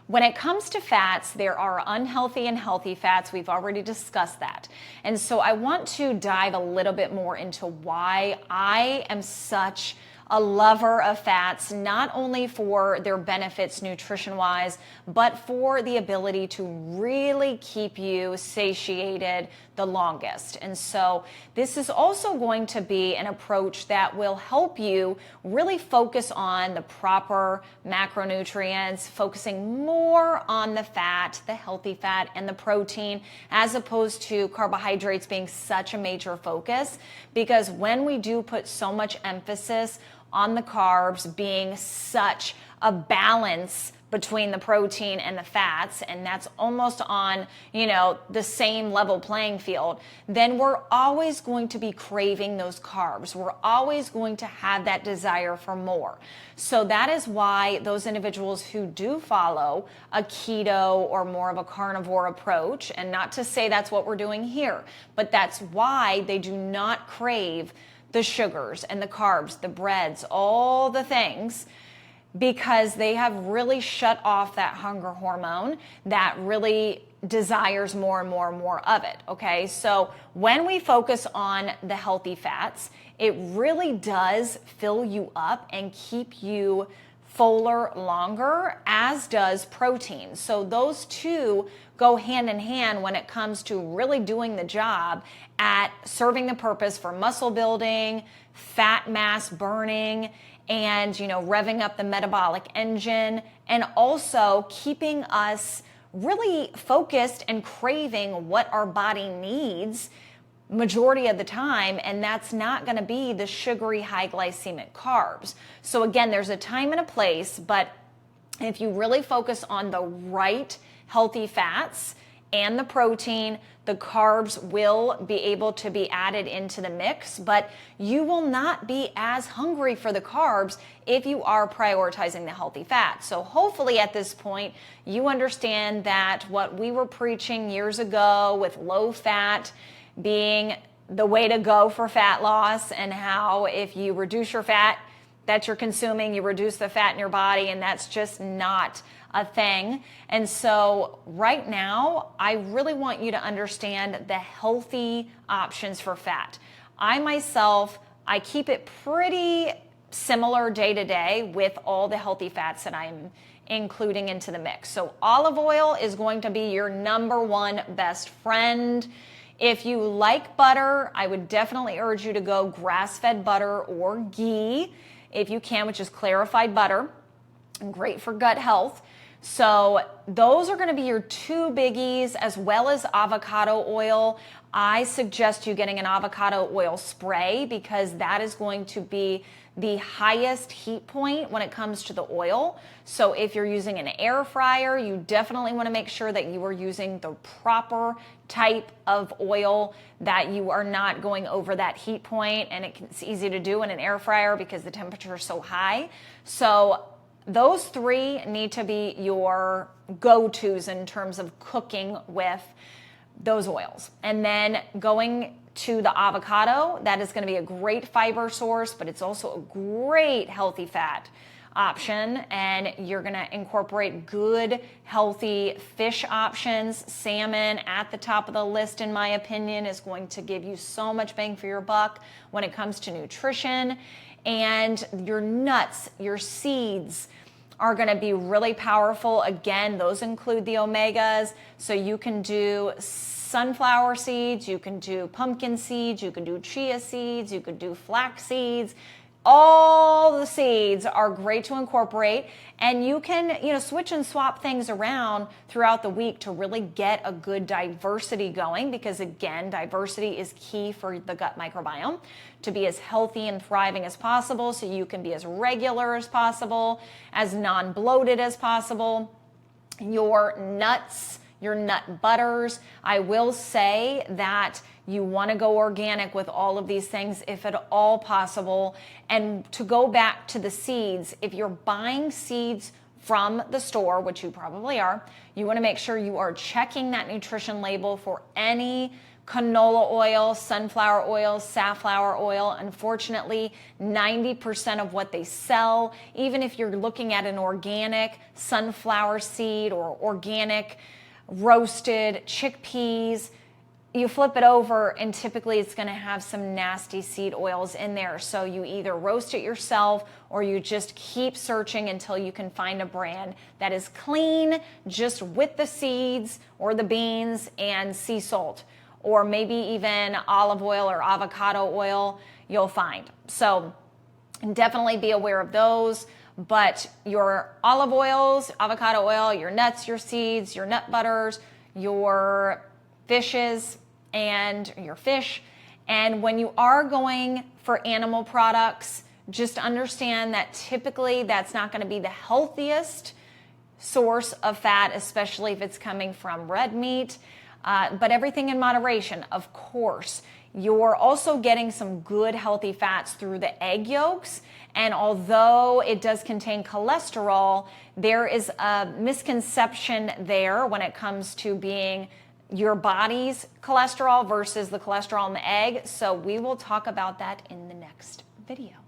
When it comes to fats, there are unhealthy and healthy fats. We've already discussed that. And so I want to dive a little bit more into why I am such a lover of fats, not only for their benefits nutrition-wise, but for the ability to really keep you satiated the longest. And so this is also going to be an approach that will help you really focus on the proper macronutrients, focusing more on the fat, the healthy fat, and the protein, as opposed to carbohydrates being such a major focus. Because when we do put so much emphasis on the carbs being such a balance between the protein and the fats, and that's almost on, the same level playing field, then we're always going to be craving those carbs. We're always going to have that desire for more. So that is why those individuals who do follow a keto or more of a carnivore approach, and not to say that's what we're doing here, but that's why they do not crave the sugars and the carbs, the breads, all the things, because they have really shut off that hunger hormone that really desires more and more and more of it. Okay, so when we focus on the healthy fats, it really does fill you up and keep you fuller longer, as does protein. So those two go hand in hand when it comes to really doing the job at serving the purpose for muscle building, fat mass burning, and revving up the metabolic engine, and also keeping us really focused and craving what our body needs majority of the time, and that's not going to be the sugary high glycemic carbs. So again, there's a time and a place, but if you really focus on the right healthy fats and the protein, the carbs will be able to be added into the mix, but you will not be as hungry for the carbs if you are prioritizing the healthy fats. So hopefully at this point, you understand that what we were preaching years ago with low fat being the way to go for fat loss, and how if you reduce your fat that you're consuming, you reduce the fat in your body, and that's just not a thing. And so right now, I really want you to understand the healthy options for fat. I myself, I keep it pretty similar day to day with all the healthy fats that I'm including into the mix. So olive oil is going to be your number one best friend. If you like butter, I would definitely urge you to go grass-fed butter or ghee, if you can, which is clarified butter, great for gut health. So those are going to be your two biggies, as well as avocado oil. I suggest you getting an avocado oil spray, because that is going to be the highest heat point when it comes to the oil. So if you're using an air fryer, you definitely want to make sure that you are using the proper type of oil, that you are not going over that heat point. And it's easy to do in an air fryer because the temperature is so high. So those three need to be your go-tos in terms of cooking with those oils. And then going to the avocado, that is going to be a great fiber source, but it's also a great healthy fat option. And you're going to incorporate good, healthy fish options. Salmon at the top of the list, in my opinion, is going to give you so much bang for your buck when it comes to nutrition. And your nuts, your seeds are going to be really powerful. Again, those include the omegas. So you can do sunflower seeds, you can do pumpkin seeds, you can do chia seeds, you could do flax seeds. All the seeds are great to incorporate, and you can, switch and swap things around throughout the week to really get a good diversity going, because again, diversity is key for the gut microbiome to be as healthy and thriving as possible, so you can be as regular as possible, as non-bloated as possible. Your nuts, your nut butters, I will say that you want to go organic with all of these things if at all possible. And to go back to the seeds, if you're buying seeds from the store, which you probably are, you want to make sure you are checking that nutrition label for any canola oil, sunflower oil, safflower oil. Unfortunately, 90% of what they sell, even if you're looking at an organic sunflower seed or organic roasted chickpeas, you flip it over and typically it's going to have some nasty seed oils in there. So you either roast it yourself or you just keep searching until you can find a brand that is clean, just with the seeds or the beans and sea salt, or maybe even olive oil or avocado oil you'll find. So definitely be aware of those. But your olive oils, avocado oil, your nuts, your seeds, your nut butters, your fishes, and your fish. And when you are going for animal products, just understand that typically that's not going to be the healthiest source of fat, especially if it's coming from red meat. But everything in moderation, of course. You're also getting some good healthy fats through the egg yolks. And although it does contain cholesterol, there is a misconception there when it comes to being your body's cholesterol versus the cholesterol in the egg. So we will talk about that in the next video.